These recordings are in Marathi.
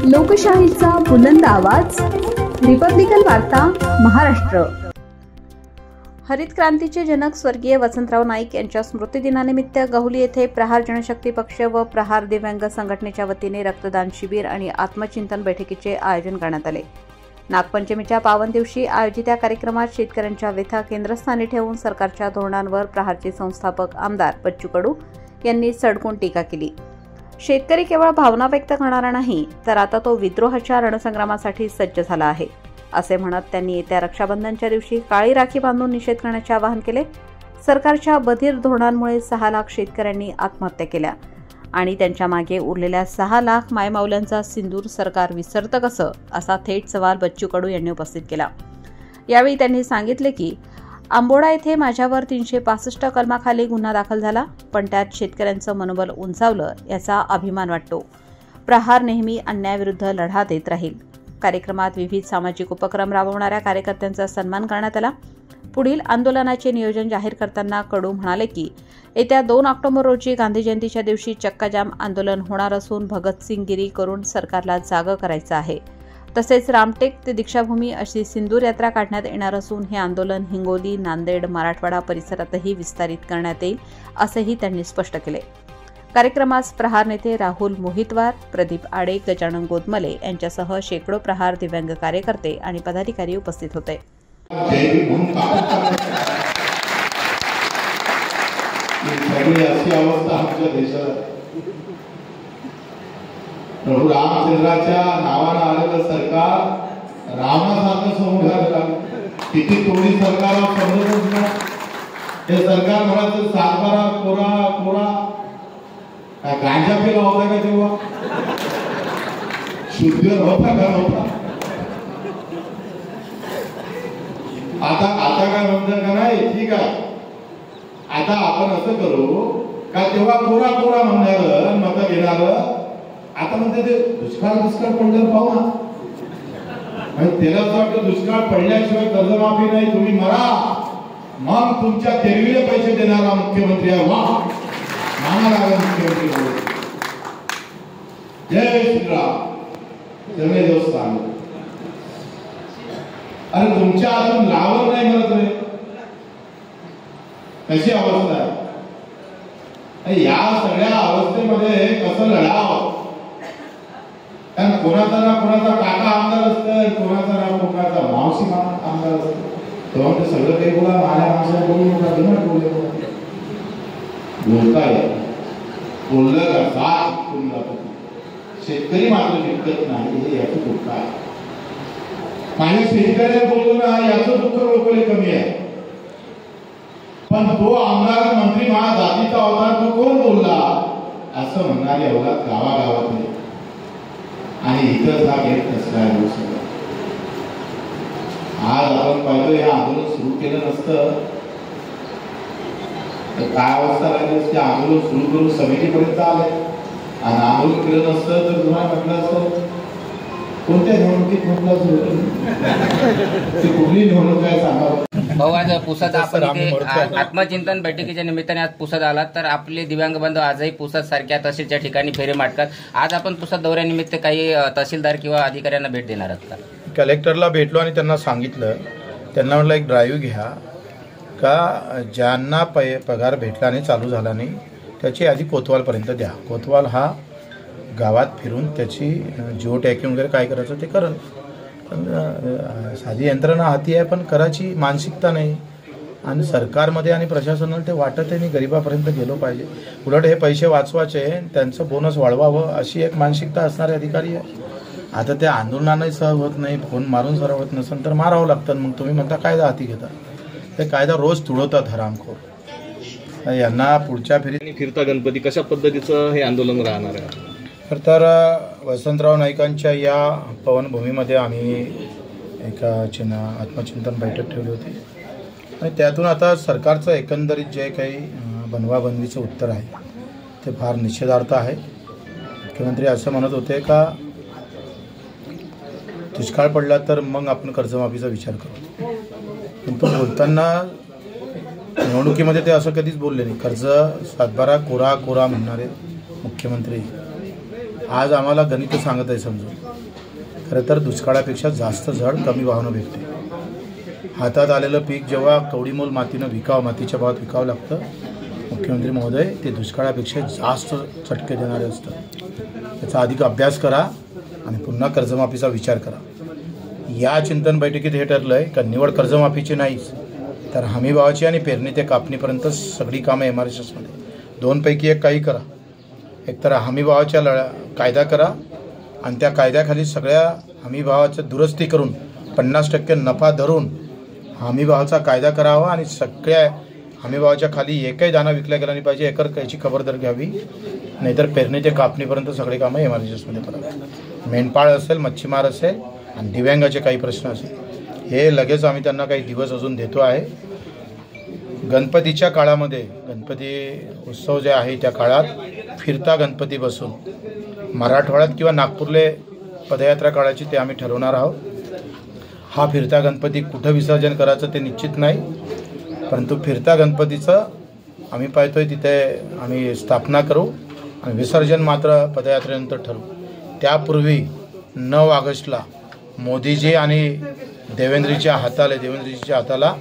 लोकशाहीचा बुलंद आवाज, रिपब्लिकन वार्ता महाराष्ट्र। हरित क्रांतीचे जनक स्वर्गीय वसंतराव नाईक यांच्या स्मृतिदिनानिमित्त गहुली येथे प्रहार जनशक्ती पक्ष व प्रहार दिव्यांग संघटनेच्या वतीने रक्तदान शिबिर आणि आत्मचिंतन बैठकीचे आयोजन करण्यात आले। नागपंचमीच्या पावन दिवशी आयोजित या कार्यक्रमात शेतकऱ्यांच्या व्यथा केंद्रस्थानी ठेवून सरकारच्या धोरणांवर प्रहारचे संस्थापक आमदार बच्चू कडू यांनी सडकून टीका केली। शेतकरी केवळ भावना व्यक्त करणारा नाही, तर आता तो विद्रोहाच्या रणसंग्रामासाठी सज्ज झाला आहे, असे म्हणत त्यांनी येत्या रक्षाबंधनच्या दिवशी काळी राखी बांधून निषेध करण्याचे आवाहन केले। सरकारच्या बधीर धोरणांमुळे 6 लाख शेतकऱ्यांनी आत्महत्या केल्या आणि त्यांच्या मागे उरलेल्या 6 लाख मायमाऊल्यांचा सिंदूर सरकार विसरतं कसं, असा थेट सवाल बच्चू कडू यांनी उपस्थित केला। यावेळी त्यांनी सांगितले की आंबोडा येथे माझ्यावर 365 कलमाखाली गुन्हा दाखल झाला, पण त्यात शेतकऱ्यांचं मनोबल उंचावलं याचा अभिमान वाटतो। प्रहार नेहमी अन्यायाविरुद्ध लढा देत राहील। कार्यक्रमात विविध सामाजिक उपक्रम राबवणाऱ्या कार्यकर्त्यांचा सन्मान करण्यात आला। पुढील आंदोलनाचे नियोजन जाहीर करताना कडू म्हणाले की येत्या 2 ऑक्टोबर रोजी गांधी जयंतीच्या दिवशी चक्काजाम आंदोलन होणार असून भगतसिंगगिरी करून सरकारला जागं करायचं आहे। तसेच रामटेक ते दीक्षाभूमी अशी सिंदूर यात्रा काढण्यात येणार असून हे आंदोलन हिंगोली, नांदेड, मराठवाडा परिसरातही विस्तारित करण्यात येईल, असेही त्यांनी स्पष्ट केले। कार्यक्रमास प्रहार नेते राहुल मोहितवार, प्रदीप आडे, गजानन गोदमले यांच्यासह शेकडो प्रहार दिव्यांग कार्यकर्ते आणि पदाधिकारी उपस्थित होते। प्रभू रामचंद्राच्या नावानं आलेलं सरकार रावणासारखं समोर झालं। किती तोडी सरकार समजतच नाही। हे सरकार म्हणायचं 7-12 कोरा कोरा काय गांजा पिला होता का तेव्हा? शुद्ध होता का नव्हता? आता काय म्हणतात का नाही? ठीक आहे, आता आपण असं करू का तेव्हा कोरा कोरा म्हणणार मत घेणार, आता म्हणते ते दुष्काळ पडल्यावर पाहू ना। त्याला असं वाटतं दुष्काळ पडल्याशिवाय कर्जमाफी नाही, तुम्ही मरा, मग तुमच्या तेरवीले पैसे देणारा मुख्यमंत्री आहे। वा मानाला मुख्यमंत्री बोलतो। जय श्रीराम, जय देवस्थान। अरे तुमच्या हातून रावण नाही म्हणत रे, कशी अवस्था आहे? या सगळ्या अवस्थेमध्ये कसं लढावं? कारण कोणाचा ना कोणाचा काका आमदार असतं, कोणाचा ना कोणाचा मावशी आमदार असतं, तेव्हा ते सगळं काही बोला, माझ्या माणसाला बोलू नका, बिना बोलले बोलताय, बोललं का साथ करून जातो। शेतकरी मात्र विकत नाही, हे याचं दुःख आहे। माझ्या शेतकऱ्याला बोलतो ना, याचं दुःख लोकांना कमी आहे, पण तो आमदार मंत्री माझ्या जातीचा होता, तो कोण बोलला असं म्हणणारे एवढा गावागावात नाही। आणि इतर हा घेत नसला आज आपण पाहिलं, हे आंदोलन सुरू केलं नसतं तर काय अवस्था राहिली असते? आंदोलन सुरू करून समितीपर्यंत आले आणि आंदोलन केलं नसतं तर तुम्हाला म्हटलं असतं कोणत्या निवडणुकीत म्हटलं असतं, कुठली निवडणूक आहे सांगा भाऊ। आज पुसद आपण आत्मचिंतन बैठकीच्या निमित्ताने आज पुसद आला, तर आपले दिव्यांग बंधू आजही पुसद सारख्या तहसीलच्या ठिकाणी फेरे मारतात। आज आपण पुसद दौऱ्यानिमित्त काही तहसीलदार किंवा अधिकाऱ्यांना भेट देणार आहात का? कलेक्टरला भेटलो आणि त्यांना सांगितलं, त्यांना म्हटलं एक ड्राईव्ह घ्या का ज्यांना पगार भेटला नाही, चालू झाला नाही, त्याची यादी कोतवालपर्यंत द्या। कोतवाल हा गावात फिरून त्याची जिओ टॅगिंग वगैरे काय करायचं ते करेल। साधी यंत्रणा हाती आहे, पण करायची मानसिकता नाही आणि सरकारमध्ये आणि प्रशासनाला ते वाटत आहे, गरिबापर्यंत गेलो पाहिजे, उलट हे पैसे वाचवायचे, त्यांचं बोनस वाढवावं अशी एक मानसिकता असणारे अधिकारी आहे। आता त्या आंदोलनाने सहज होत नाही, फोन मारून सर्व होत नसेल तर मारावं लागतं। मग तुम्ही म्हणता कायदा हाती घेता, ते कायदा रोज तुडवतात हरामखोर। यांना पुढच्या फेरीत फिरता गणपती कशा पद्धतीचं हे आंदोलन राहणार आहे? तर वसंतराव नाईकांच्या या पवनभूमीमध्ये आम्ही एका आत्मचिंतन बैठक ठेवली होती आणि त्यातून आता सरकारचं एकंदरीत जे काही बनवाबनवीचं उत्तर आहे ते फार निषेधार्थ आहे। मुख्यमंत्री असं म्हणत होते का दुष्काळ पडला तर मग आपण कर्जमाफीचा विचार करू, पण तो बोलताना निवडणुकीमध्ये ते असं कधीच बोलले नाही। कर्ज 7-12 कोरा कोरा म्हणणारे मुख्यमंत्री आज आम्हाला गणित सांगत आहे समजून। खरं तर दुष्काळापेक्षा जास्त झड कमी भावानं भेटते. हातात आलेलं पीक जेव्हा कवडीमोल मातीनं विकावं, मातीच्या भावात विकावं लागतं, मुख्यमंत्री महोदय ते दुष्काळापेक्षा जास्त चटके देणारे असतं. त्याचा अधिक अभ्यास करा आणि पुन्हा कर्जमाफीचा विचार करा. या चिंतन बैठकीत हे ठरलं आहे का निवड कर्जमाफीची नाहीच, तर हमीभावाची आणि पेरणी ते कापणीपर्यंत सगळी कामं MRSSमध्ये 2पैकी एक काही करा. एकतर हमीभावाच्या कायदा करा आणि त्या कायद्याखाली सगळ्या हमीभावाचं दुरुस्ती करून 50% नफा धरून हमीभावाचा कायदा करावा आणि सगळ्या हमीभावाच्या खाली एकही दाना विकला गेला नाही पाहिजे, याची खबरदारी घ्यावी. नाहीतर पेरणी ते कापणीपर्यंत सगळे कामं MRSSमध्ये करावी. मेंढपाळ असेल, मच्छीमार असेल आणि दिव्यांगाचे काही प्रश्न असेल, हे लगेच आम्ही त्यांना काही दिवस अजून देतो आहे. गणपतीच्या काळामध्ये गणपती उत्सव जे आहे त्या काळात फिरता गणपती बसून मराठवाड्यात किंवा नागपूरले पदयात्रा काढायची ते आम्ही ठरवणार आहोत. हा फिरता गणपती कुठं विसर्जन करायचं ते निश्चित नाही, परंतु फिरता गणपतीचं आम्ही पाहतोय तिथे आम्ही स्थापना करू आणि विसर्जन मात्र पदयात्रेनंतर ठरवू. त्यापूर्वी 9 ऑगस्टला मोदीजी आणि देवेंद्रजीच्या हाताला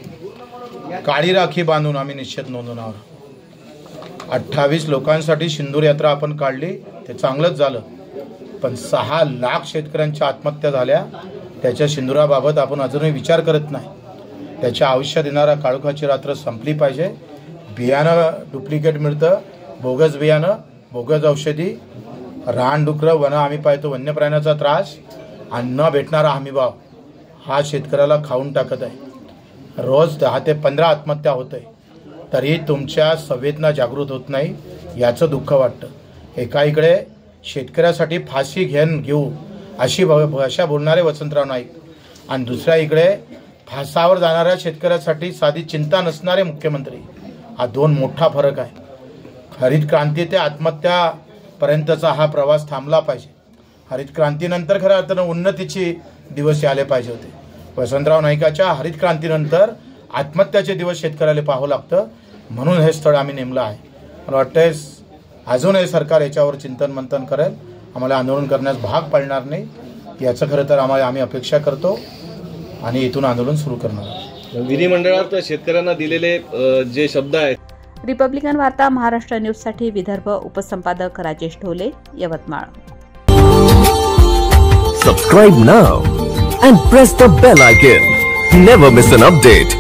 काळी राखी बांधून आम्ही निश्चित नोंदवणार. 28 लोकांसाठी सिंदूर यात्रा आपण काढली, ते चांगलंच झालं, पण 6 लाख शेतकऱ्यांच्या आत्महत्या झाल्या. त्याच्या सिंदुराबाबत आपण अजूनही विचार करत नाही. त्याच्या आयुष्यात येणारा काळोखाची रात्र संपली पाहिजे. बियाणं डुप्लिकेट मिळतं, बोगस बियाणं, बोगस औषधी, रानडुकरं, वनं आम्ही पाहतो, वन्य प्राण्याचा त्रास आणि न भेटणारा हमीभाव हा शेतकऱ्याला खाऊन टाकत आहे. रोज 10 ते 15 आत्महत्या होत आहे, तरी तुमच्या संवेदना जागृत होत नाही, याचं दुःख वाटतं. एका इकडे शेतकऱ्यासाठी फाशी घेऊ अशी भाषा बोलणारे वसंतराव नाईक आणि दुसऱ्या इकडे फासावर जाणाऱ्या शेतकऱ्यासाठी साधी चिंता नसणारे मुख्यमंत्री. हा 2 मोठा फरक आहे. हरित क्रांती ते आत्महत्यापर्यंतचा हा प्रवास थांबला पाहिजे. हरित क्रांतीनंतर खऱ्या अर्थानं उन्नतीचे दिवस आले पाहिजे होते. वसंतराव नाईकाच्या हरित क्रांतीनंतर आत्महत्याचे दिवस शेतकऱ्याला पाहावं लागतं, म्हणून हे स्थळ आम्ही नेमलं आहे. मला वाटतंय अजूनही सरकार याच्यावर चिंतन मंथन करेल, आम्हाला आंदोलन करण्यास भाग पाडणार नाही, याचं खरं तर आम्ही अपेक्षा करतो आणि इथून आंदोलन सुरू करणार. विधिमंडळात शेतकऱ्यांना दिलेले जे शब्द आहेत. रिपब्लिकन वार्ता महाराष्ट्र न्यूजसाठी Vidarbha उपसंपादक Rajesh Dhole, Yavatmal. Subscribe now and press the bell icon. Never miss an update.